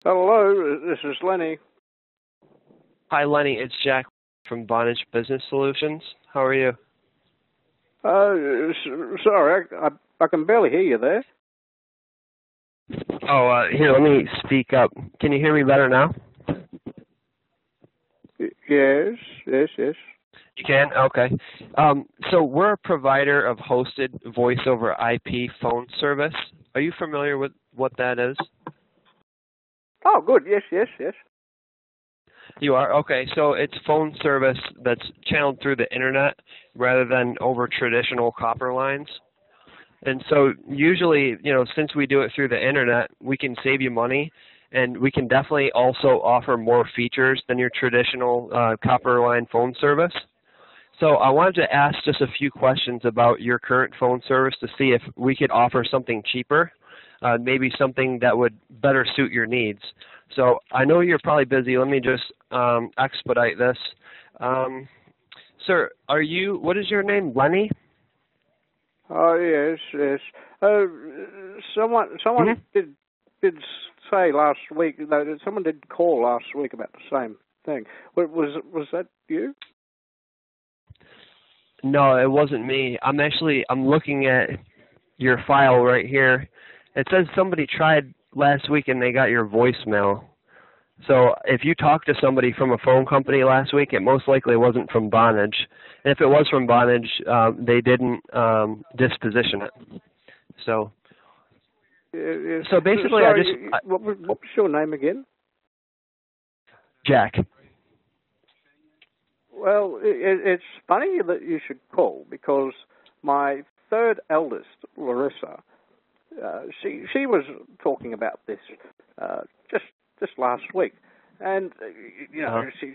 Hello, this is Lenny. Hi, Lenny. It's Jack from Vonage Business Solutions. How are you? Sorry, I can barely hear you there. Oh, here, let me speak up. Can you hear me better now? Yes. You can? Okay. So we're a provider of hosted voice over IP phone service. Are you familiar with what that is? Oh, good. Yes. You are? Okay. So it's phone service that's channeled through the internet rather than over traditional copper lines. And so usually, since we do it through the internet, we can save you money, and we can definitely also offer more features than your traditional copper line phone service. So I wanted to ask just a few questions about your current phone service to see if we could offer something cheaper, maybe something that would better suit your needs. So I know you're probably busy. Let me just expedite this. Sir, what is your name, Lenny? Oh, yes. Someone did say last week, someone did call last week about the same thing. Was that you? No, it wasn't me. I'm looking at your file right here. It says somebody tried last week and they got your voicemail. So if you talked to somebody from a phone company last week, it most likely wasn't from Vonage. And if it was from Vonage, they didn't disposition it. So basically, sorry, what was your name again? Jack. Well, it's funny that you should call because my third eldest, Larissa, she was talking about this just last week, and she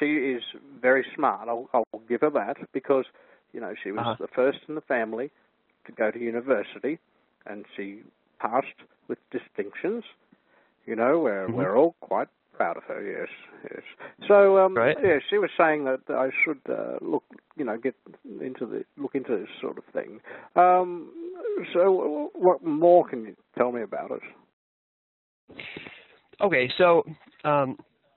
is very smart. I'll give her that because she was the first in the family to go to university, and she passed with distinctions. We're all quite proud of her. Yes. So right. Yeah, she was saying that I should look into this sort of thing. So what more can you tell me about it? Okay, so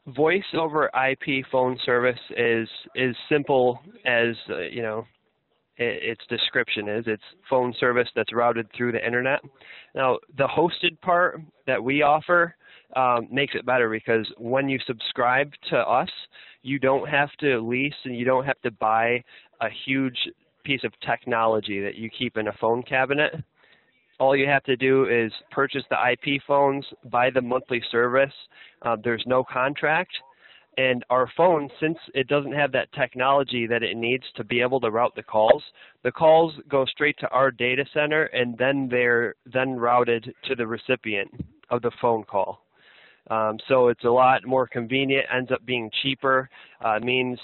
voice over IP phone service is simple as its description is. It's phone service that's routed through the internet. Now, the hosted part that we offer makes it better because when you subscribe to us, you don't have to lease and you don't have to buy a huge piece of technology that you keep in a phone cabinet. All you have to do is purchase the IP phones, buy the monthly service. There's no contract. And our phone, since it doesn't have that technology that it needs to be able to route the calls go straight to our data center, and then they're routed to the recipient of the phone call. So it's a lot more convenient, ends up being cheaper, means,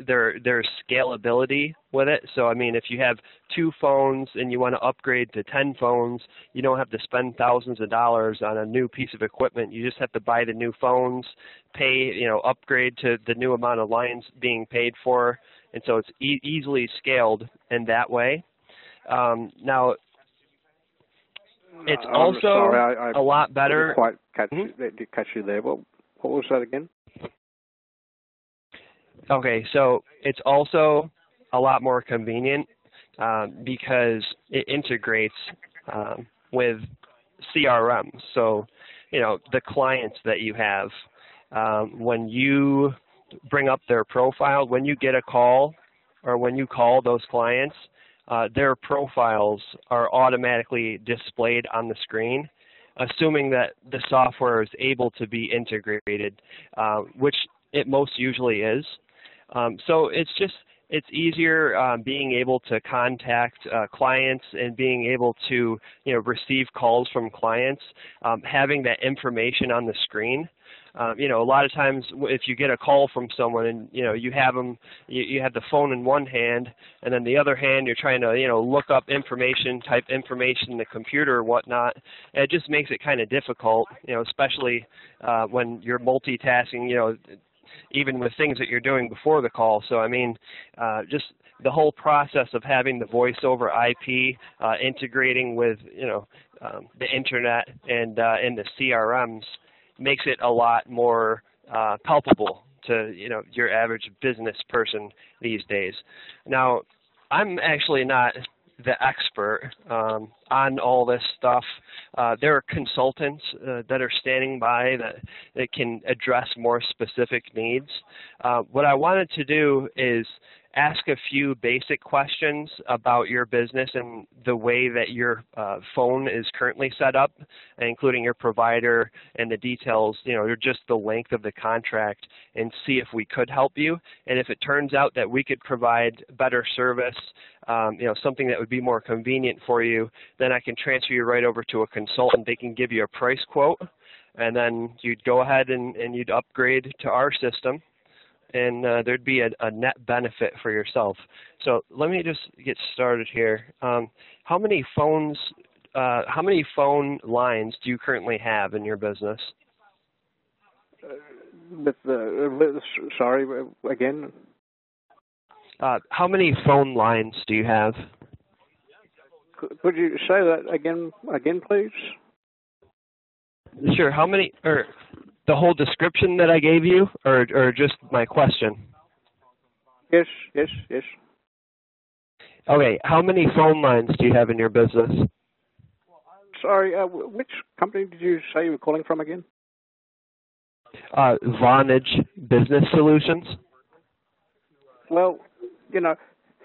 there's scalability with it. So, if you have 2 phones and you want to upgrade to 10 phones, you don't have to spend thousands of dollars on a new piece of equipment. You just have to buy the new phones, pay, upgrade to the new amount of lines being paid for. And so it's easily scaled in that way. Now, it's also sorry, a lot better. I didn't quite catch you there. What was that again? Okay, so it's also a lot more convenient because it integrates with CRM. So, the clients that you have, when you bring up their profile, when you get a call or when you call those clients, their profiles are automatically displayed on the screen, assuming that the software is able to be integrated, which it most usually is. So it's easier being able to contact clients and being able to receive calls from clients, having that information on the screen. A lot of times if you get a call from someone and you have them, you have the phone in one hand, and then the other hand you're trying to look up information, type information in the computer or whatnot. And it just makes it kind of difficult, especially when you're multitasking, even with things that you're doing before the call. So just the whole process of having the voice over IP integrating with the internet and the CRMs makes it a lot more palpable to your average business person these days. Now, I'm actually not the expert on all this stuff. There are consultants that are standing by that can address more specific needs. What I wanted to do is ask a few basic questions about your business and the way that your phone is currently set up, including your provider and the details, just the length of the contract, and see if we could help you. And if it turns out that we could provide better service, something that would be more convenient for you, then I can transfer you right over to a consultant. They can give you a price quote, and then you'd go ahead and you'd upgrade to our system, and there'd be a net benefit for yourself. So let me just get started here. How many phone lines do you currently have in your business? Sorry, again? How many phone lines do you have? Could you say that again, please? Sure. How many, or the whole description that I gave you, or just my question? Yes. Okay. How many phone lines do you have in your business? Sorry, which company did you say you were calling from again? Vonage Business Solutions. Well,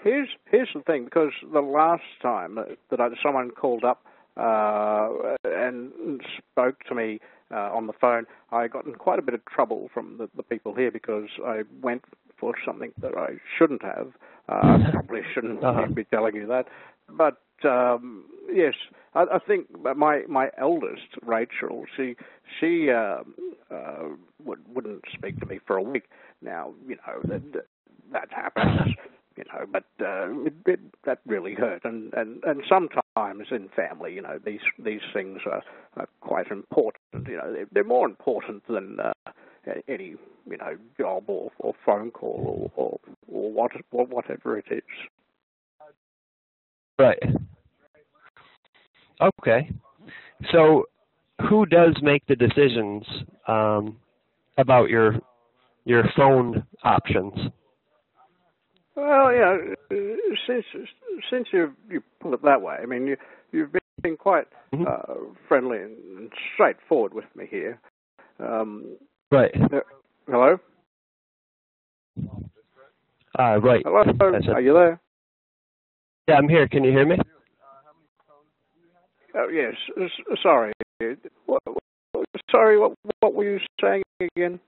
here's the thing, because the last time that someone called up and spoke to me on the phone, I got in quite a bit of trouble from the people here because I went for something that I shouldn't have. Probably shouldn't be telling you that. But, yes, I think my eldest, Rachel, she wouldn't speak to me for a week. Now, that happens. But that really hurt, and sometimes in family, these things are quite important. They're more important than any job or phone call or whatever it is. Right. Okay. So, who does make the decisions about your phone options? Well, since you put it that way, I mean, you've been quite friendly and straightforward with me here. Right. Hello? Right. Hello? Are you there? Yeah, I'm here. Can you hear me? Oh, yes. Sorry. Sorry, what were you saying again?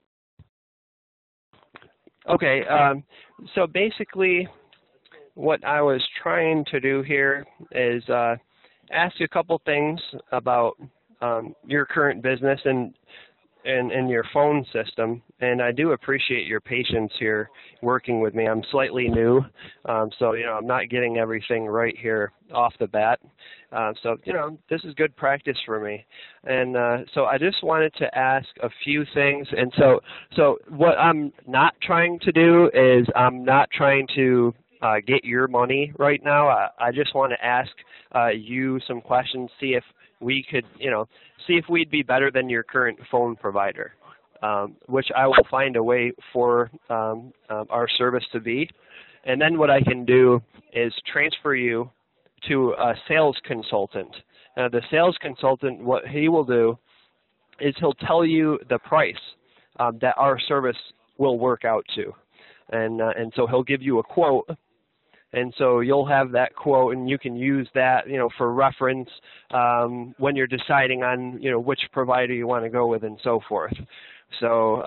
Okay, so basically what I was trying to do here is ask you a couple things about your current business and your phone system, and I do appreciate your patience here working with me. I'm slightly new, so I'm not getting everything right here off the bat. So this is good practice for me, and so I just wanted to ask a few things. And so what I'm not trying to do is I'm not trying to get your money right now. I just want to ask you some questions, see if we could, see if we'd be better than your current phone provider, which I will find a way for our service to be. And then what I can do is transfer you to a sales consultant. The sales consultant, what he will do is he'll tell you the price that our service will work out to. And so he'll give you a quote. And so you'll have that quote, and you can use that, for reference when you're deciding on, which provider you want to go with and so forth. So,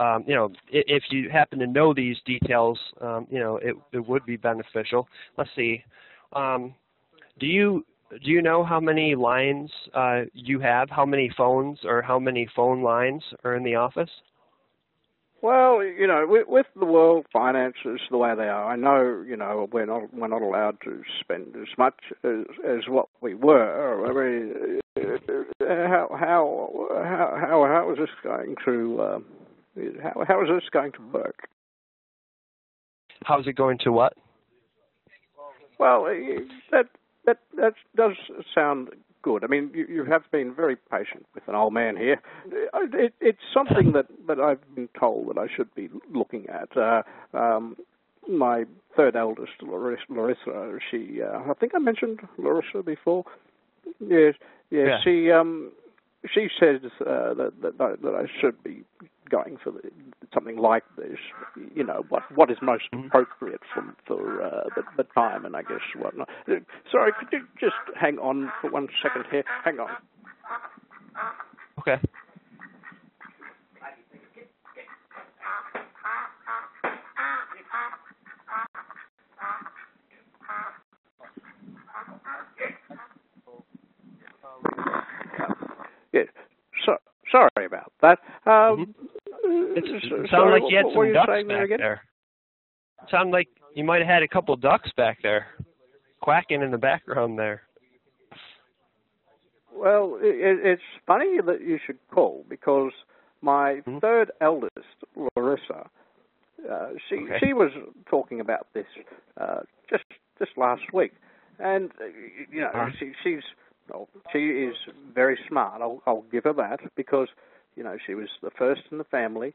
if you happen to know these details, it would be beneficial. Let's see. Do you know how many lines you have? How many phones or how many phone lines are in the office? Well, with the world finances the way they are, I know, we're not allowed to spend as much as what we were. I mean, how is this going to how is this going to work? How's it going to what? Well, that does sound good. I mean, you have been very patient with an old man here. It's something that I've been told that I should be looking at. My third eldest, Larissa, she, I think I mentioned Larissa before. Yes, yeah. She says that I should be going for something like this. You know, what is most appropriate for the time, and I guess whatnot. Sorry, could you just hang on for 1 second here? Hang on. Okay. Yeah, sorry about that. It sounded like you had some ducks back there. It sounded like you might have had a couple ducks back there, quacking in the background there. Well, it's funny that you should call, because my third eldest, Larissa, she was talking about this just last week, and you know she is very smart. I'll give her that, because you know she was the first in the family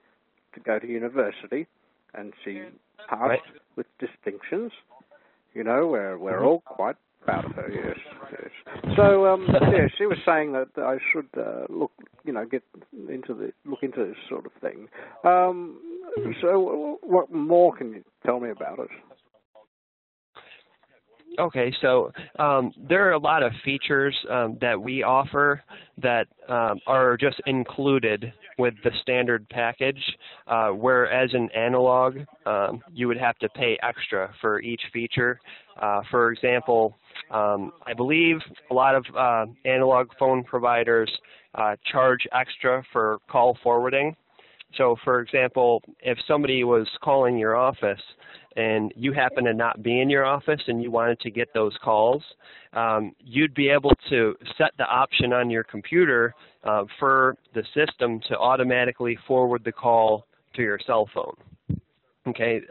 to go to university, and she passed with distinctions. You know, we're all quite proud of her. Yes. So she was saying that I should look into this sort of thing. So what more can you tell me about it? Okay, so there are a lot of features that we offer that are just included with the standard package, whereas in analog, you would have to pay extra for each feature. For example, I believe a lot of analog phone providers charge extra for call forwarding. So, for example, if somebody was calling your office and you happen to not be in your office and you wanted to get those calls, you'd be able to set the option on your computer for the system to automatically forward the call to your cell phone. Okay,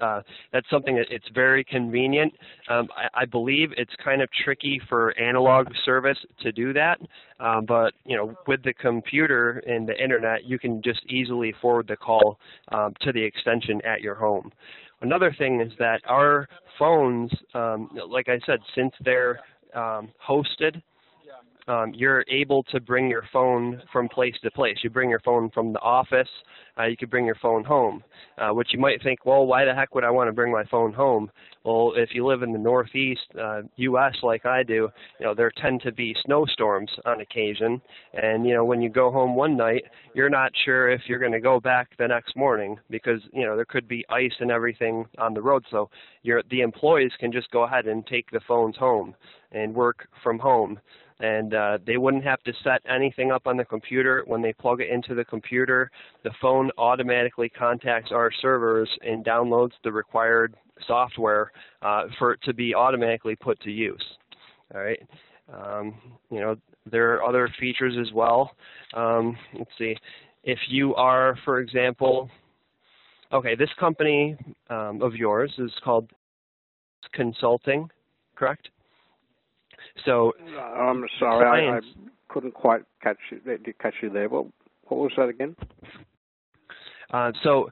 that's something that it's very convenient. I believe it's kind of tricky for analog service to do that, but you know, with the computer and the internet, you can just easily forward the call to the extension at your home. Another thing is that our phones, like I said, since they're hosted, you're able to bring your phone from place to place. You bring your phone from the office, you could bring your phone home, which you might think, well, why the heck would I want to bring my phone home? Well, if you live in the Northeast U.S. like I do, you know, there tend to be snowstorms on occasion, and, you know, when you go home one night, you're not sure if you're going to go back the next morning because, you know, there could be ice and everything on the road, so the employees can just go ahead and take the phones home and work from home. And they wouldn't have to set anything up on the computer. When they plug it into the computer, the phone automatically contacts our servers and downloads the required software for it to be automatically put to use. All right. You know, there are other features as well. Let's see. If you are, for example, okay, this company of yours is called Consulting, correct? So I'm sorry, I couldn't quite catch you there. What was that again? So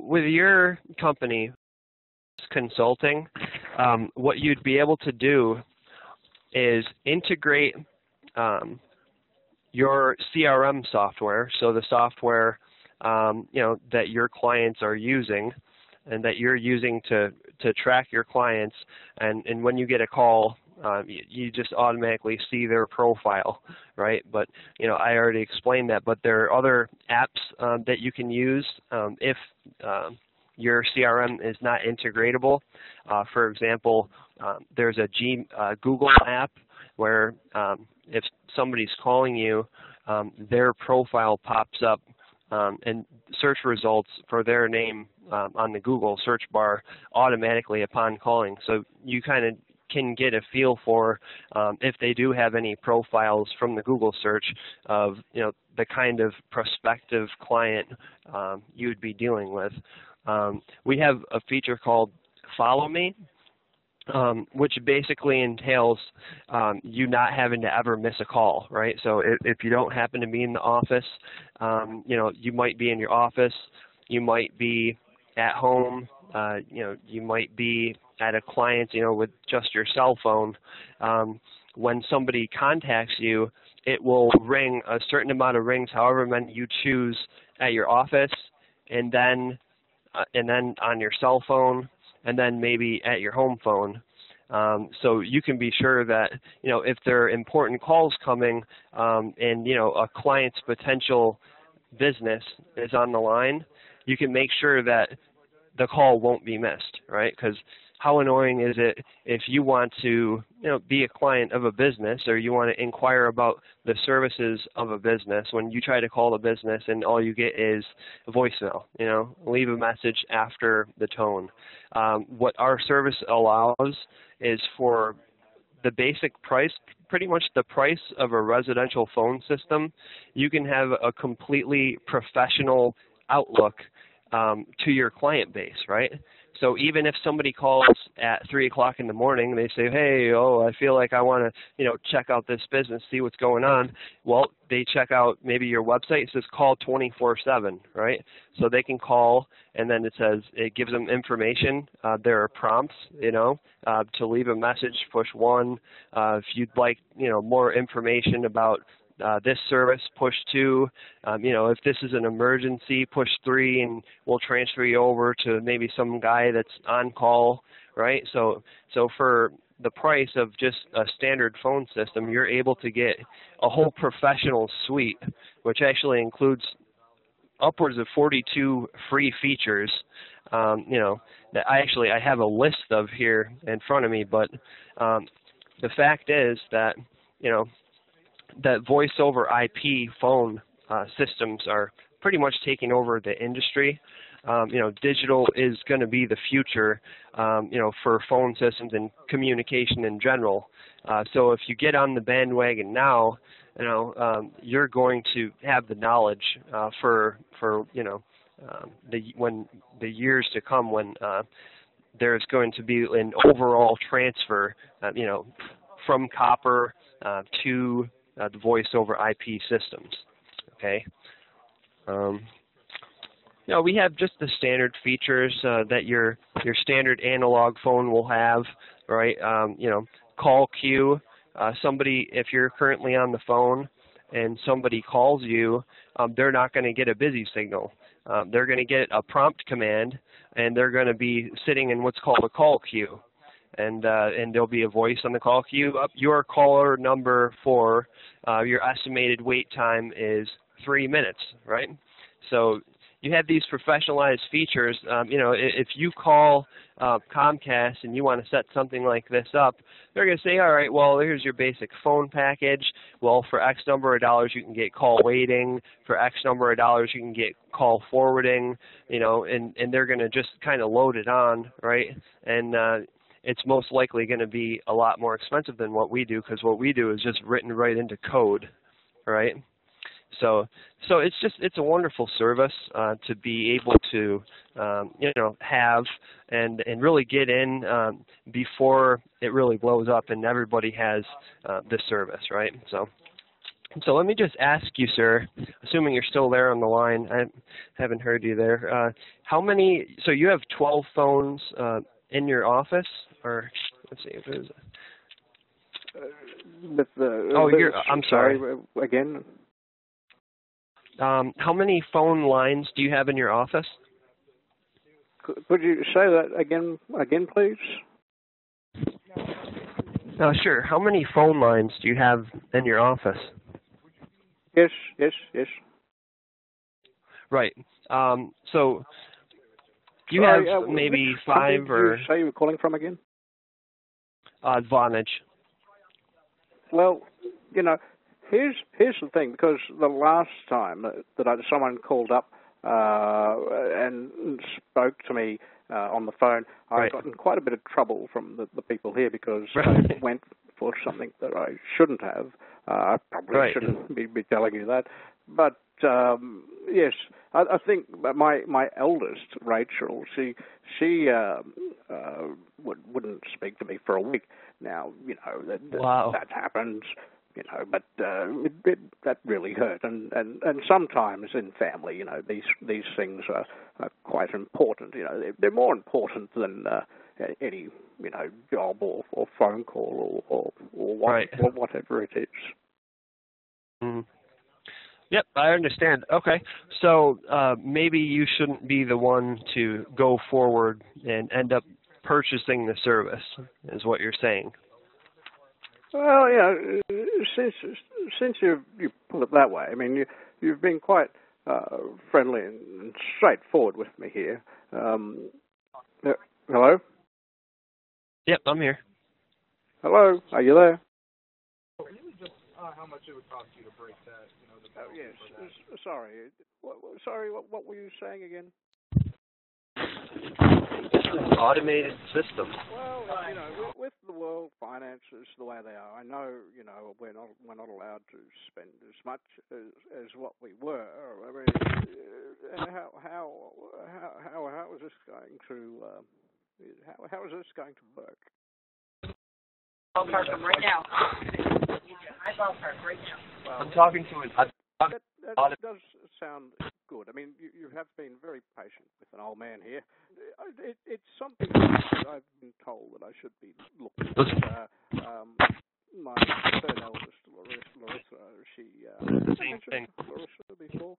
with your company, Consulting, what you'd be able to do is integrate your CRM software, so the software you know, that your clients are using and that you're using to track your clients, and when you get a call, you just automatically see their profile, right? But, you know, I already explained that, but there are other apps that you can use if your CRM is not integratable. For example, there's a Google app where if somebody's calling you, their profile pops up and search results for their name on the Google search bar automatically upon calling. So you kind of can get a feel for if they do have any profiles from the Google search of, you know, the kind of prospective client you would be dealing with. We have a feature called Follow Me, which basically entails you not having to ever miss a call, right? So if you don't happen to be in the office, you might be in your office, you might be at home, you might be at a client, with just your cell phone. When somebody contacts you, it will ring a certain amount of rings, however many you choose at your office, and then on your cell phone, and then maybe at your home phone. So you can be sure that, if there are important calls coming, and, a client's potential business is on the line, you can make sure that the call won't be missed, right? Because how annoying is it if you want to, be a client of a business, or you want to inquire about the services of a business, when you try to call the business and all you get is a voicemail, leave a message after the tone. What our service allows is for the basic price, pretty much the price of a residential phone system, you can have a completely professional outlook to your client base, right? So even if somebody calls at 3 o'clock in the morning, they say, hey, I feel like I want to, check out this business, see what's going on. Well, they check out maybe your website. It says call 24/7, right? So they can call, and then it gives them information. There are prompts, to leave a message, push 1. If you'd like, more information about this service, push 2. If this is an emergency, push 3, and we'll transfer you over to maybe some guy that's on call, right? So for the price of just a standard phone system, you're able to get a whole professional suite, which actually includes upwards of 42 free features, that I have a list of here in front of me, but the fact is that, that voice over IP phone systems are pretty much taking over the industry. Digital is going to be the future, for phone systems and communication in general. So if you get on the bandwagon now, you're going to have the knowledge for the years to come, when there's going to be an overall transfer, from copper to the voice over IP systems. Okay. We have just the standard features that your standard analog phone will have, right? Call queue. Somebody, if you're currently on the phone and somebody calls you, they're not going to get a busy signal. They're going to get a prompt command, and they're going to be sitting in what's called a call queue. And there'll be a voice on the call queue. Your caller number for your estimated wait time is 3 minutes, right? So you have these professionalized features. If you call Comcast and you want to set something like this up, they're going to say, all right, well, here's your basic phone package. Well, for X number of dollars, you can get call waiting. For X number of dollars, you can get call forwarding, and they're going to just kind of load it on, right? And it's most likely going to be a lot more expensive than what we do, because what we do is just written right into code, right? So it's a wonderful service to be able to have and really get in before it really blows up and everybody has this service, right? So let me just ask you, sir, assuming you're still there on the line, I haven't heard you there. So you have 12 phones in your office, or let's see if there's. I'm sorry. Again. How many phone lines do you have in your office? Could you say that again, please? Sure. How many phone lines do you have in your office? Yes. Right. So you have maybe 5 or... Did you say you were calling from again? Vonage. Well, here's the thing, because the last time that someone called up and spoke to me on the phone, I got in quite a bit of trouble from the people here, because I went for something that I shouldn't have. I probably shouldn't be telling you that. But, yes, I think my eldest, Rachel, she wouldn't speak to me for a week. Now, that happens, but that really hurt. And sometimes in family, these things are quite important. They're more important than any job or phone call or whatever it is. Mm. Yep, I understand. Okay, so maybe you shouldn't be the one to go forward and end up purchasing the service, is what you're saying. Well, since you put it that way, I mean, you've been quite friendly and straightforward with me here. Hello? Yep, I'm here. Hello, are you there? How much it would cost you to break that, the penalty yes, for that. Sorry, what were you saying again? It's an automated system. Well, with the world finances the way they are, I know, we're not allowed to spend as much as what we were. I mean, how is this going to how is this going to work? I'll park them right now. I ballpark right now. Well, I'm talking to an. That does sound good. I mean, you have been very patient with an old man here. It's something that I've been told that I should be looking at. My third eldest, Larissa, she Same thing. Larissa before.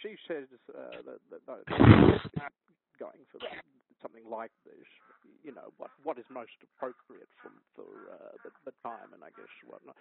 She says that going for something like this, what is most appropriate for the time, and I guess whatnot.